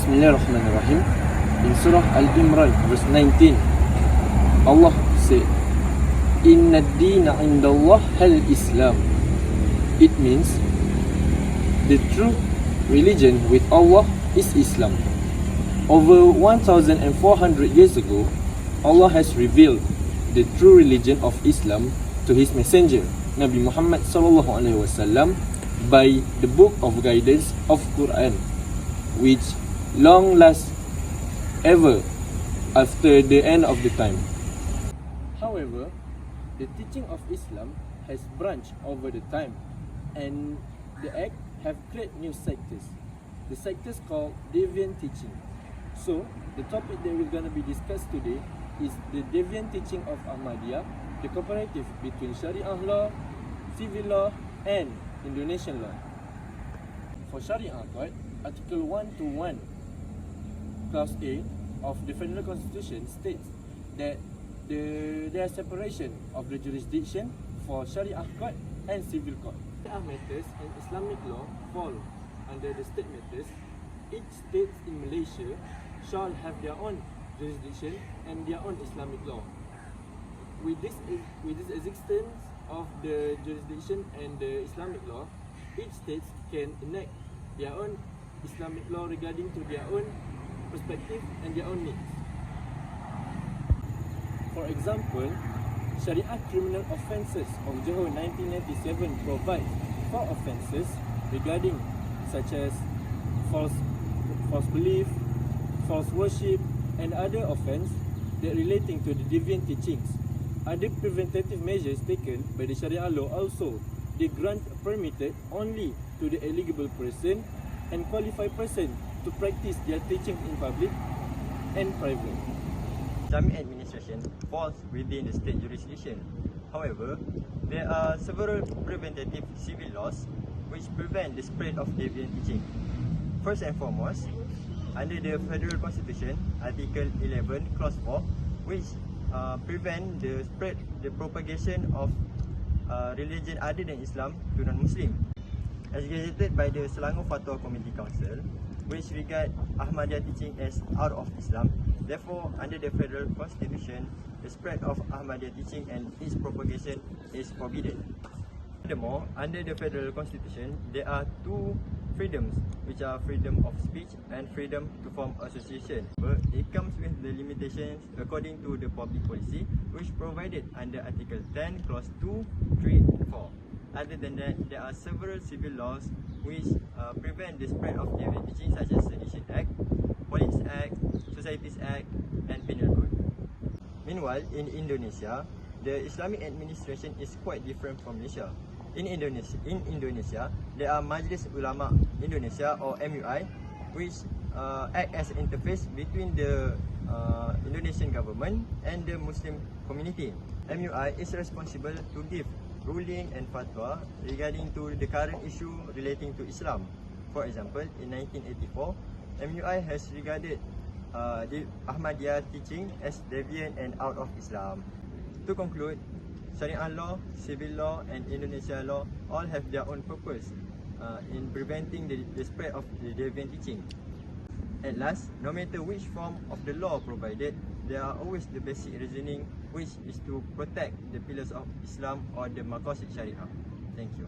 Bismillahirrahmanirrahim. In Surah Al-Imran, verse 19, Allah said, Inna ad-dina indallah al-Islam. It means the true religion with Allah is Islam. Over 1,400 years ago, Allah has revealed the true religion of Islam to His messenger, Nabi Muhammad SAW, by the book of guidance of Quran, which long lasts ever after the end of the time. However, the teaching of Islam has branched over the time, and the act have created new sectors. The sectors called Deviant teaching. So, the topic that we're going to be discussed today is the Deviant teaching of Ahmadiyya, the comparative between Syariah law, civil law, and Indonesian law. For Syariah Code, Article 121, Clause A of the Federal Constitution states that there is separation of the jurisdiction for Syariah Code and civil code. Syariah matters and Islamic law fall under the state matters. Each state in Malaysia shall have their own jurisdiction and their own Islamic law. With this existence of the jurisdiction and the Islamic law, each state can enact their own Islamic law regarding to their own perspective and their own needs. For example, Syariah Criminal Offences of Johor 1997 provides 4 offences regarding such as false belief, false worship, and other offence that relating to the deviant teachings. Other preventative measures taken by the Sharia law also, they grant permitted only to the eligible person and qualified person to practice their teaching in public and private. Islamic administration falls within the state jurisdiction. However, there are several preventative civil laws which prevent the spread of deviant teaching. First and foremost, under the Federal Constitution, Article 11, Clause 4, which prevent the propagation of religion other than Islam to non-Muslim. As gazetted by the Selangor Fatwa Committee Council, which regard Ahmadiyya teaching as out of Islam. Therefore, under the Federal Constitution, the spread of Ahmadiyya teaching and its propagation is forbidden. Furthermore, under the Federal Constitution, there are 2 freedoms, which are freedom of speech and freedom to form association. But it comes with the limitations according to the public policy, which provided under Article 10, Clause 2, 3, and 4. Other than that, there are several civil laws which prevent the spread of deviant teaching, such as Sedition Act, Police Act, Societies Act, and Penal Code. Meanwhile, in Indonesia, the Islamic administration is quite different from Malaysia. In Indonesia, there are Majlis Ulama Indonesia or MUI, which act as an interface between the Indonesian government and the Muslim community. MUI is responsible to give ruling and fatwa regarding to the current issue relating to Islam. For example, in 1984, MUI has regarded the Ahmadiyya teaching as deviant and out of Islam. To conclude, Syariah law, civil law, and Indonesia law all have their own purpose in preventing the spread of the deviant teaching. At last, no matter which form of the law provided, there are always the basic reasoning, which is to protect the pillars of Islam or the maqasid Syariah. Thank you.